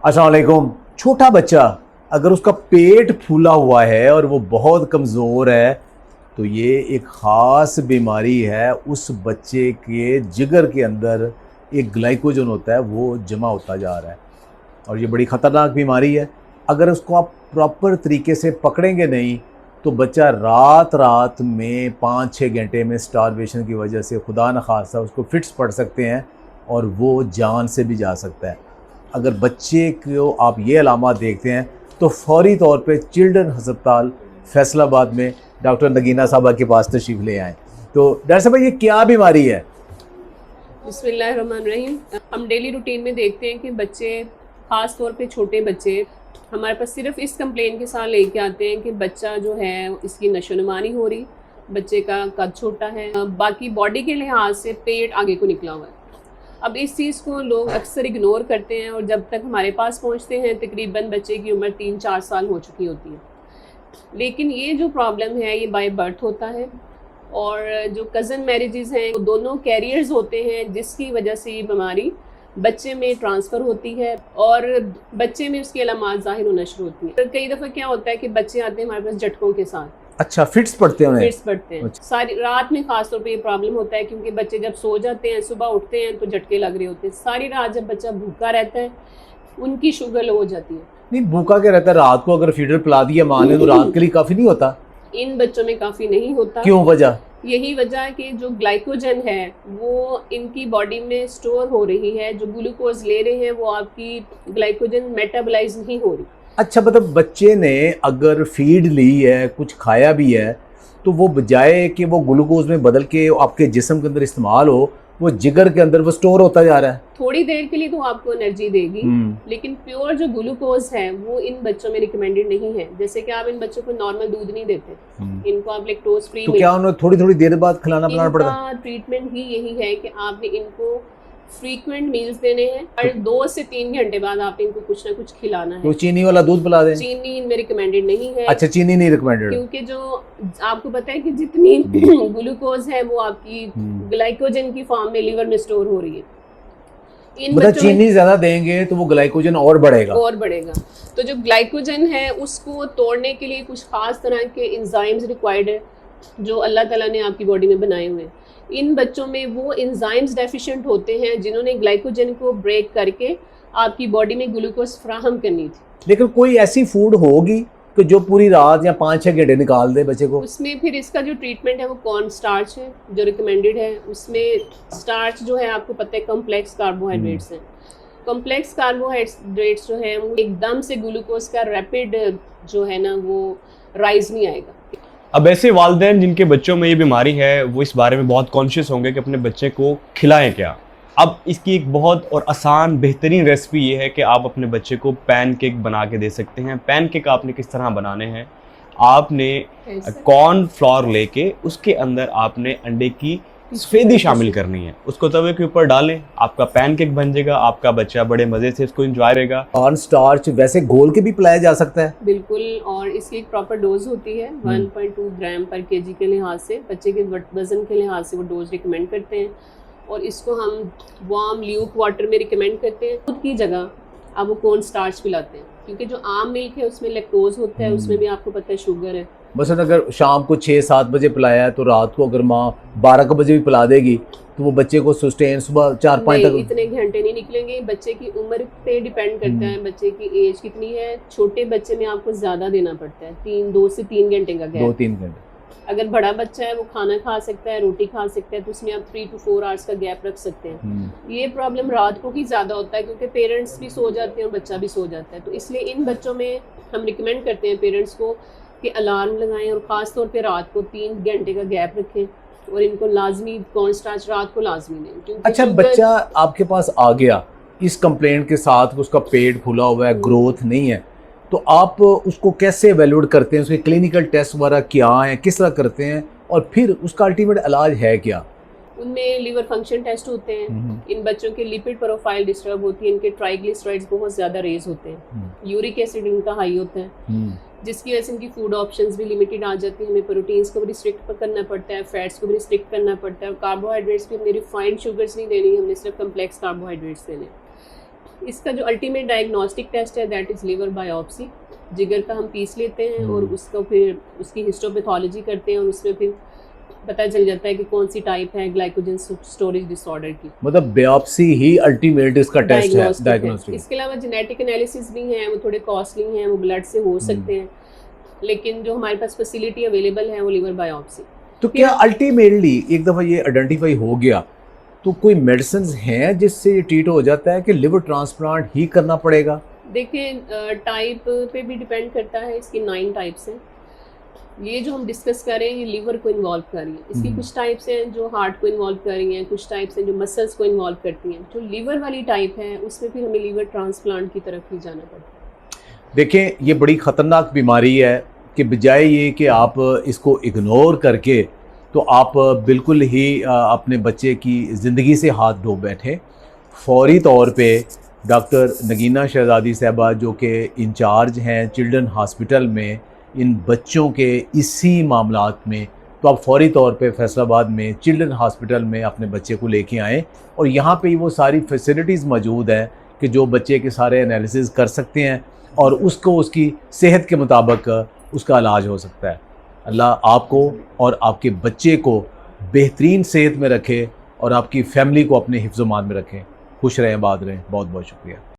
अस्सलाम वालेकुम। छोटा बच्चा अगर उसका पेट फूला हुआ है और वो बहुत कमज़ोर है तो ये एक ख़ास बीमारी है। उस बच्चे के जिगर के अंदर एक ग्लाइकोजन होता है, वो जमा होता जा रहा है और ये बड़ी ख़तरनाक बीमारी है। अगर उसको आप प्रॉपर तरीके से पकड़ेंगे नहीं तो बच्चा रात रात में 5-6 घंटे में स्टारवेशन की वजह से खुदा न खास्ता उसको फिट्स पड़ सकते हैं और वो जान से भी जा सकता है। अगर बच्चे को आप ये अलामात देखते हैं तो फौरी तौर पे चिल्ड्रन अस्पताल फैसलाबाद में डॉक्टर नगीना साहबा के पास तशरीफ़ ले आएँ। तो डॉक्टर साहब ये क्या बीमारी है? बिस्मिल्लाहिर्रहमानिर्रहीम। हम डेली रूटीन में देखते हैं कि बच्चे, ख़ास तौर पे छोटे बच्चे, हमारे पास सिर्फ इस कंप्लेन के साथ लेके आते हैं कि बच्चा जो है इसकी नशोनुमा नहीं हो रही, बच्चे का कद छोटा है, बाकी बॉडी के लिहाज से पेट आगे को निकला हुआ है। अब इस चीज़ को लोग अक्सर इग्नोर करते हैं और जब तक हमारे पास पहुंचते हैं तकरीबन बच्चे की उम्र 3-4 साल हो चुकी होती है। लेकिन ये जो प्रॉब्लम है ये बाय बर्थ होता है और जो कज़न मैरिजेस हैं वो दोनों कैरियर्स होते हैं, जिसकी वजह से ये बीमारी बच्चे में ट्रांसफ़र होती है और बच्चे में उसकी अलामात ज़ाहिर होना शुरू होती हैं। तो कई दफ़ा क्या होता है कि बच्चे आते हैं हमारे पास झटकों के साथ। अच्छा, फिट्स पड़ते हैं उन्हें? फिट्स पड़ते हैं। अच्छा। सारी रात में ख़ास तौर पे ये प्रॉब्लम होता है क्योंकि बच्चे जब सो जाते हैं, सुबह उठते हैं तो झटके लग रहे होते हैं। सारी रात जब बच्चा भूखा रहता है उनकी शुगर लो हो जाती है। नहीं, भूखा क्या रहता है? रात को अगर फीडर पिला दिया माँ ने तो रात के लिए काफ़ी नहीं होता? इन बच्चों में काफ़ी नहीं होता। क्यों? वजह यही वजह है कि जो ग्लाइकोजन है वो इनकी बॉडी में स्टोर हो रही है, जो ग्लूकोज ले रहे हैं वो आपकी ग्लाइकोजन मेटाबोलाइज नहीं हो रही। अच्छा, मतलब बच्चे ने अगर फीड ली है, कुछ खाया भी है, तो वो बजाय कि वो ग्लूकोज में बदल के आपके जिस्म के अंदर इस्तेमाल हो, वो जिगर के अंदर वो स्टोर होता जा रहा है। थोड़ी देर के लिए तो आपको एनर्जी देगी, लेकिन प्योर जो ग्लूकोज है वो इन बच्चों में रिकमेंडेड नहीं है। जैसे कि आप इन बच्चों को नॉर्मल दूध नहीं देते, इनको आप लैक्टोज फ्री, तो क्या उन्हें थोड़ी थोड़ी देर बाद खिलाना पिलाना पड़ता है? ट्रीटमेंट ही यही है कि आपने इनको फ्रीक्वेंट मील्स देने हैं और 2 से 3 घंटे बाद आप इनको कुछ ना कुछ खिलाना है। तो चीनी वाला दूध पिला दें? चीनी इनमें रिकमेंडेड नहीं है। अच्छा, चीनी नहीं रिकमेंडेड, क्योंकि जो आपको पता है कि जितनी ग्लूकोज है वो आपकी ग्लाइकोजन की फॉर्म में लीवर में स्टोर हो रही है। मतलब चीनी ज्यादा देंगे तो वो ग्लाइकोजन और बढ़ेगा। तो जो ग्लाइकोजन है उसको तोड़ने के लिए कुछ खास तरह के एंजाइम्स रिक्वायर्ड है जो अल्लाह ताला ने आपकी बॉडी में बनाए हुए हैं। इन बच्चों में वो एंजाइम्स डेफिशिएंट होते हैं जिन्होंने ग्लाइकोजन को ब्रेक करके आपकी बॉडी में ग्लूकोज फ्राहम करनी थी। लेकिन कोई ऐसी फूड होगी कि जो पूरी रात या 5-6 घंटे निकाल दे बच्चे को? उसमें फिर इसका जो ट्रीटमेंट है वो कॉर्न स्टार्च है जो रिकमेंडेड है। उसमें स्टार्च जो है आपको पता है कॉम्प्लेक्स कार्बोहाइड्रेट्स हैं। कॉम्प्लेक्स कार्बोहाइड्रेट्स जो है वो एकदम से ग्लूकोज का रैपिड जो है ना वो राइज नहीं आएगा। अब ऐसे वालिदैन जिनके बच्चों में ये बीमारी है वो इस बारे में बहुत कॉन्शियस होंगे कि अपने बच्चे को खिलाएं क्या। अब इसकी एक बहुत और आसान बेहतरीन रेसिपी ये है कि आप अपने बच्चे को पैनकेक बना के दे सकते हैं। पैनकेक आपने किस तरह बनाने हैं, आपने कॉर्न फ्लोर लेके उसके अंदर आपने अंडे की सफेदी शामिल करनी है, उसको तवे के ऊपर डालें, आपका पैनकेक बन जाएगा। आपका बच्चा बड़े मज़े से इसको एंजॉय करेगा। कॉर्न स्टार्च वैसे घोल के भी पिलाया जा सकता है? बिल्कुल, और इसकी एक प्रॉपर डोज होती है 1.2 ग्राम पर केजी के लिहाज से, बच्चे के वजन के लिहाज से वो डोज रिकमेंड करते हैं। और इसको हम वार्म ल्यूक वाटर में रिकमेंड करते हैं। दूध की जगह आप वो कॉर्न स्टार्च पिलाते हैं क्योंकि जो आम मिल्क है उसमें लैक्टोज होता है, उसमें भी आपको पता है शुगर है। बस अगर शाम को 6-7 बजे पिलाया है तो रात को अगर माँ 12 बजे भी पिला देगी तो वो बच्चे को सस्टेन सुबह 4-5 तक? इतने घंटे नहीं निकलेंगे। बच्चे की उम्र पे डिपेंड करता है, बच्चे की एज कितनी है। छोटे बच्चे में आपको ज़्यादा देना पड़ता है, 2 से 3 घंटे का गैप। 2-3 घंटे। अगर बड़ा बच्चा है वो खाना खा सकता है, रोटी खा सकता है, तो उसमें आप 3 to 4 आवर्स का गैप रख सकते हैं। ये प्रॉब्लम रात को ही ज़्यादा होता है क्योंकि पेरेंट्स भी सो जाते हैं और बच्चा भी सो जाता है। तो इसलिए इन बच्चों में हम रिकमेंड करते हैं पेरेंट्स को कि अलार्म लगाएं और ख़ास तौर पे रात को 3 घंटे का गैप रखें और इनको लाजमी कॉर्न स्टार्च रात को लाजमी दें। अच्छा, बच्चा आपके पास आ गया इस कंप्लेंट के साथ, उसका पेट फूला हुआ है, ग्रोथ नहीं है, तो आप उसको कैसे एवेल्यूएट करते हैं? उसके क्लिनिकल टेस्ट वगैरह क्या हैं, किस तरह करते हैं और फिर उसका अल्टीमेट इलाज है क्या? उनमें लिवर फंक्शन टेस्ट होते हैं। इन बच्चों के लिपिड प्रोफाइल डिस्टर्ब होती है, इनके ट्राइग्लिसराइड्स बहुत ज़्यादा रेज होते हैं, यूरिक एसिड इनका हाई होता है, जिसकी वजह से इनकी फूड ऑप्शंस भी लिमिटेड आ जाती है। हमें प्रोटीन्स को भी रिस्ट्रिक्ट करना पड़ता है, फैट्स को भी रिस्ट्रिक्ट करना पड़ता है, और कार्बोहाइड्रेट्स भी हमने रिफाइंड शुगर्स नहीं देनी, हमने सिर्फ कम्प्लेक्स कार्बोहाइड्रेट्स देने। इसका जो अल्टीमेट डायग्नोस्टिक टेस्ट है दैट इज़ लिवर बायोप्सी। जिगर का हम पीस लेते हैं और उसको फिर उसकी हिस्टोपैथोलॉजी करते हैं और उसमें फिर पता चल जाता है कि कौन सी टाइप है ग्लाइकोजन स्टोरेज डिसऑर्डर की। मतलब बायोप्सी ही अल्टीमेट इसका टेस्ट है, डायग्नोस्टिक है। डायग्नोस्टिक। इसके अलावा जेनेटिक एनालिसिस भी हैं, वो थोड़े कॉस्टली हैं, वो ब्लड से हो सकते हैं, लेकिन जो हमारे पास फैसिलिटी अवेलेबल है वो लिवर बायोप्सी। तो क्या अल्टीमेटली एक दफ़ा ये आइडेंटिफाई हो गया तो कोई मेडिसिन हैं जिससे ये ट्रीट हो जाता है कि लिवर ट्रांसप्लांट ही करना पड़ेगा? देखिए टाइप पे भी डिपेंड करता है। इसकी 9 टाइप्स हैं। ये जो हम डिस्कस कर रहे हैं ये लिवर को इन्वॉल्व कर रही है। इसकी कुछ टाइप्स हैं जो हार्ट को इन्वॉल्व कर रही हैं, कुछ टाइप्स हैं जो मसल्स को इन्वॉल्व करती हैं। जो लिवर वाली टाइप है उसमें फिर हमें लिवर ट्रांसप्लांट की तरफ ही जाना पड़ता है। देखें, ये बड़ी ख़तरनाक बीमारी है कि बजाय ये कि आप इसको इग्नोर करके तो आप बिल्कुल ही अपने बच्चे की ज़िंदगी से हाथ धो बैठे, फौरी तौर पे डॉक्टर नगीना शहज़ादी साहबा जो कि इंचार्ज हैं चिल्ड्रन हॉस्पिटल में इन बच्चों के इसी मामलात में, तो आप फौरी तौर पे फैसलाबाद में चिल्ड्रन हॉस्पिटल में अपने बच्चे को लेके आएँ और यहाँ पे वो सारी फैसिलिटीज़ मौजूद हैं कि जो बच्चे के सारे एनालिसिस कर सकते हैं और उसको उसकी सेहत के मुताबिक उसका इलाज हो सकता है। अल्लाह आपको और आपके बच्चे को बेहतरीन सेहत में रखे और आपकी फैमिली को अपने हिफ्ज़-ओ-मान में रखें। खुश रहें, आबाद रहें। बहुत बहुत शुक्रिया।